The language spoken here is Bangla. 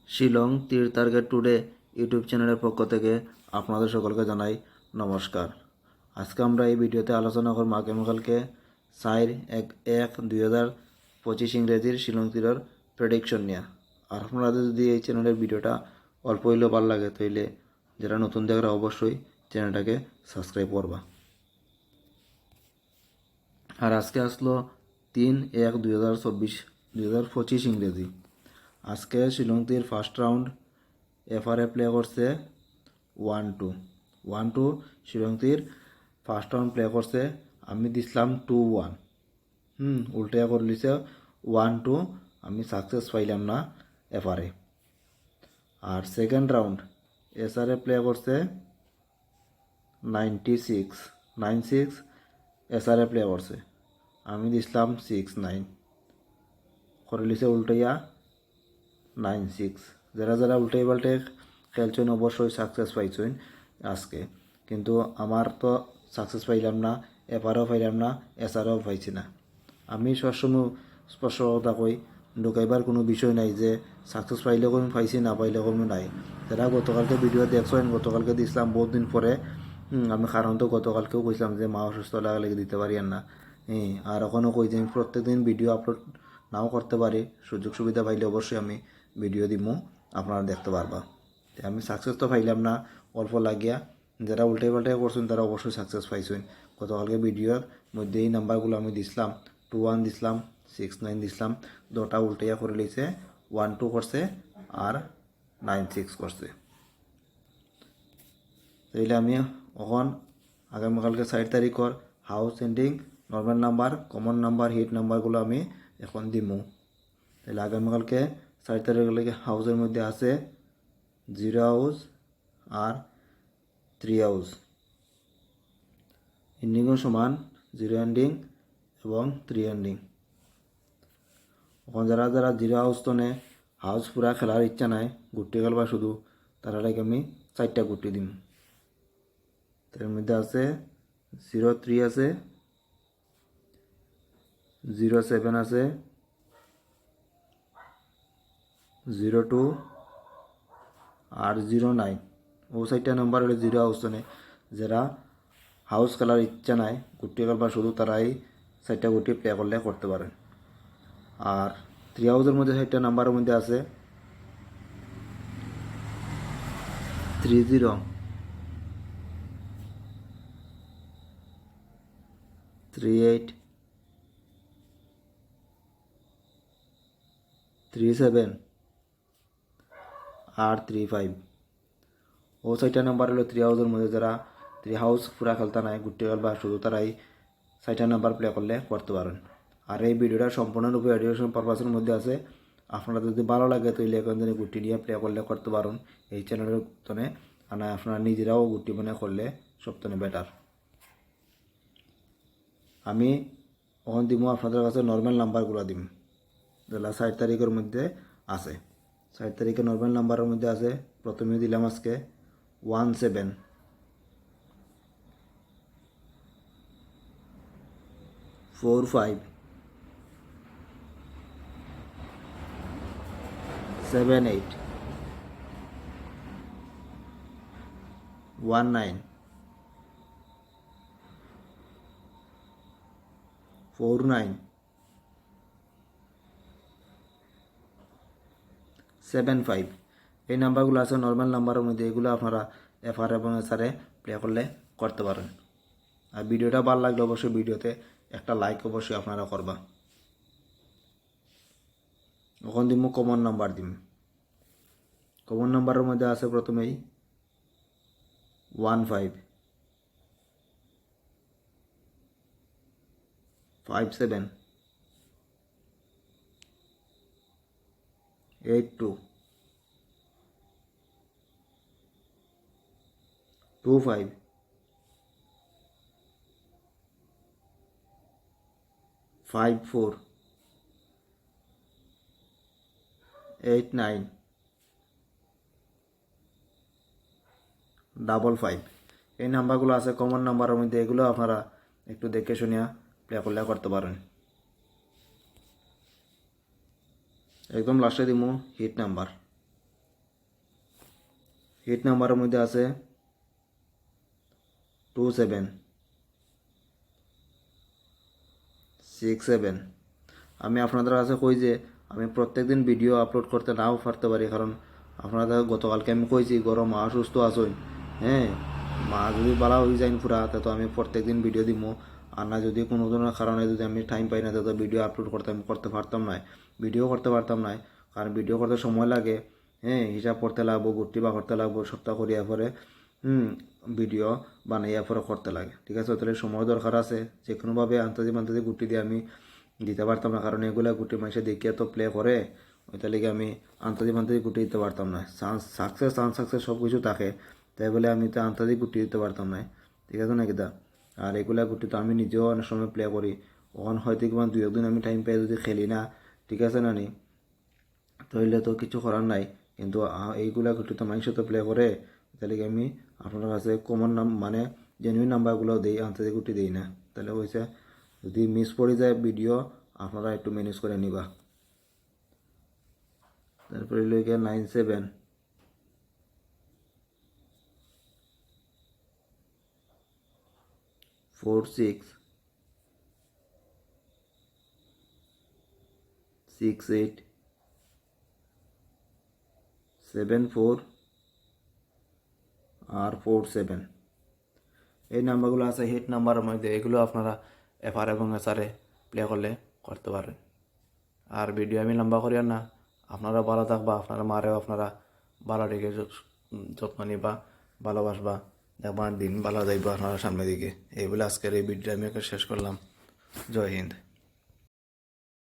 শিলং তীর টার্গেট টুডে ইউটিউব চ্যানেলের পক্ষ থেকে আপনাদের সকলকে জানাই নমস্কার। আজকে আমরা এই ভিডিওতে আলোচনা করব আগামীকালকে 4/1/2025 ইংরেজির শিলং তীরের প্রেডিকশন নিয়ে। আর আপনাদের যদি এই চ্যানেলের ভিডিওটা অল্প হইলেও ভালো লাগে তাইলে যারা নতুন দেখরা অবশ্যই চ্যানেলটাকে সাবস্ক্রাইব করবা। আর আজকে আসলো 3/1/2025 ইংরেজি। আজকে শিলং তীর ফার্স্ট রাউন্ড এফআরএ প্লে করছে 1-2 শিলং তীর ফার্স্ট রাউন্ড প্লে করছে। আমি দিছিলাম 2-1, উল্টা করে লিছে 1-2, আমি সাকসেস পাইলাম না এফআরএ। আর সেকেন্ড রাউন্ড এসআরএ প্লে করছে 96 এসআরএ প্লে করছে। আমি দিছিলাম 6-9 করে লিছে উল্টাইয়া 9-6। যারা যারা উল্টাই পাল্টে খেলছেন অবশ্যই সাকসেস পাইছেন আজকে, কিন্তু আমার তো সাকসেস পাইলাম না, এফআরও পাইলাম না, এসআরও পাইছি না। আমি সবসময় স্পষ্ট কথা কই, ঢুকাইবার কোনো বিষয় নাই যে সাকসেস পাইলে কোনো পাইছি, না পাইলে কোনো নাই। যারা গতকালকে ভিডিও দেখছেন, গতকালকে দিছিলাম বহুত দিন পরে। আমি কারণ তো গতকালকেও কইছিলাম যে মা অসুস্থ লাগা লেগে দিতে পারি না। আর এখনও কই যে আমি প্রত্যেকদিন ভিডিও আপলোড নাও করতে পারি, সুযোগ সুবিধা পাইলে অবশ্যই আমি ভিডিও দিমু, আপনারা দেখতে পারবা। আমি সাকসেস তো পাইলাম না অল্প লাগিয়া। যারা উল্টে পাল্টে করছেন তারা অবশ্যই সাকসেস পাইছেন। গতকালকে ভিডিওর মধ্যে এই নাম্বারগুলো আমি দিছিলাম, 2-1 দিছিলাম, 6-9 দিছিলাম, দুটা উল্টাইয়া করে লিছে 1-2 করছে আর 9-6 করছে। তাইলে আমি এখন আগামীকালকে 4 তারিখর house ending, normal number, common number, hit নাম্বারগুলো আমি এখন দিমু। তাহলে আগামীকালকে 4 তারিখে হাউসের মধ্যে আছে 0 হাউস আর 3 হাউস। এন্ডিংও সমান, 0 এন্ডিং এবং 3 এন্ডিং। এখন যারা যারা 0 হাউস তো নে হাউস পুরা খেলার ইচ্ছা নাই, গুটি খেলবা শুধু, তারা লাগে আমি 4টা গুটি দিম। তার মধ্যে আছে 0-3 আছে, 0-7 আছে, 0-2 আর 0-9। ও 4টা নাম্বার হলে 0 হাউস তো নে। যারা হাউস খেলার ইচ্ছা নাই, গুটি খেলবা শুধু, তারাই 4টা গুটি প্লে করলে করতে পারেন। আর 3 হাউসের মধ্যে 4টা নাম্বারের মধ্যে আছে 30, 38, 37 আর 35। ও 4টা নাম্বার হলো 3 হাউসের মধ্যে। যারা 3 হাউস পুরা খেলতে নাই, গুটি খেলবা শুধু, তারাই 4টা নাম্বার প্লে করলে করতে পারেন। আর এই ভিডিওটা সম্পূর্ণরূপে এডুকেশন পারপাসের মধ্যে আছে। আপনারা যদি ভালো লাগে তাহলে এখন যদি গুটি নিয়ে প্লে করলে করতে পারেন এই চ্যানেলের তনে। আর আপনারা নিজেরাও গুটি মনে করলে সবথেকে বেটার। আমি ওখান দিব আপনাদের কাছে নর্মাল নাম্বারগুলো দিম, যেগুলো 4 তারিখের মধ্যে আছে। 4 তারিখে নর্মাল নাম্বারের মধ্যে আছে, প্রথমে দিলাম আজকে 17, 4-5, 7-8, 1-9, 4-9, 7-5। এই নাম্বারগুলো আছে নর্মাল নাম্বারের মধ্যে। এগুলো আপনারা এফআর এবং এসআরে প্লে করলে করতে পারেন। আর ভিডিওটা ভালো লাগলে অবশ্যই ভিডিওতে একটা লাইক অবশ্যই আপনারা করবা। এখন দিব কমন নাম্বার দিম। কমন নাম্বারের মধ্যে আছে প্রথমেই 15, 57, 82, 25, 54, 89, 55। এই নাম্বারগুলো আছে কমন নাম্বারের মধ্যে। এগুলো আপনারা একটু দেখে শুনিয়া প্লে করলে করতে পারেন। একদম লাস্টে দিমু হিট নাম্বার। হিট নাম্বারের মধ্যে আছে 2767। আমি আপনাদের কাছে কই যে আমি প্রত্যেকদিন ভিডিও আপলোড করতে নাও পারতে পারি, কারণ আপনাদের গতকালকে আমি কইছি গরম মা অসুস্থ আসুন, হ্যাঁ, মা যদি বালা হয়ে যায় পুরা তো আমি প্রত্যেকদিন ভিডিও দিব। আর না যদি কোনো ধরনের কারণে যদি আমি টাইম পাই না তো ভিডিও আপলোড করতে পারতাম না, ভিডিও করতে পারতাম না। কারণ ভিডিও করতে সময় লাগে, হ্যাঁ, হিসাব করতে লাগবো, গুটি বা করতে লাগবো, সপ্তাহ করিয়া পরে ভিডিও বানাইয়া পরে করতে লাগে, ঠিক আছে। তাহলে সময় দরকার আছে, যে কোনোভাবে আন্তর্জাতিক গুটি দিয়ে আমি দিতে পারতাম না, কারণ এগুলা গুটি মানুষে দেখিয়া তো প্লে করে, ওইটা লেগে আমি আন্তর্জাতিক গুটি দিতে পারতাম না। সাকসেস সব কিছু থাকে, তাই বলে আমি তো আন্তর্জাতিক গুটি দিতে পারতাম না, ঠিক আছে না কিতা। আর এগুলা গুটি তো আমি নিজেও অনেক সময় প্লে করি, ওখান হয়তো কিমান 2 একদিন আমি টাইম পাই যদি খেলি না, ঠিক আছে না নি, তাইলে তো কিছু করার নাই। কিন্তু এইগুলা গুটি তো মানুষ তো প্লে করে, তাহলে আমি আপনার কাছে কমন মানে জেনুইন নাম্বারগুলো দিই, আন্তর্জাতিক গুটি দিই না। তাহলে হয়েছে যদি মিস পড়ে যায় ভিডিও, আপনারা একটু ম্যানেজ করে নিবা। তারপরে লইকে 97466874 আর 47, এই নাম্বারগুলো আছে হিট নাম্বারের মধ্যে। এগুলো আপনারা এফআর এবং এসআরে প্লে করলে করতে পারেন। আর ভিডিও আমি লম্বা করি না, আপনারা ভালো থাকবা, আপনারা মারেও আপনারা ভালো দিকে যত্ন নিবা, ভালোবাসবা, দেখবার দিন ভালো যাইবা আপনারা সামনের দিকে। এই বলে আজকের এই ভিডিও আমি শেষ করলাম। জয় হিন্দ।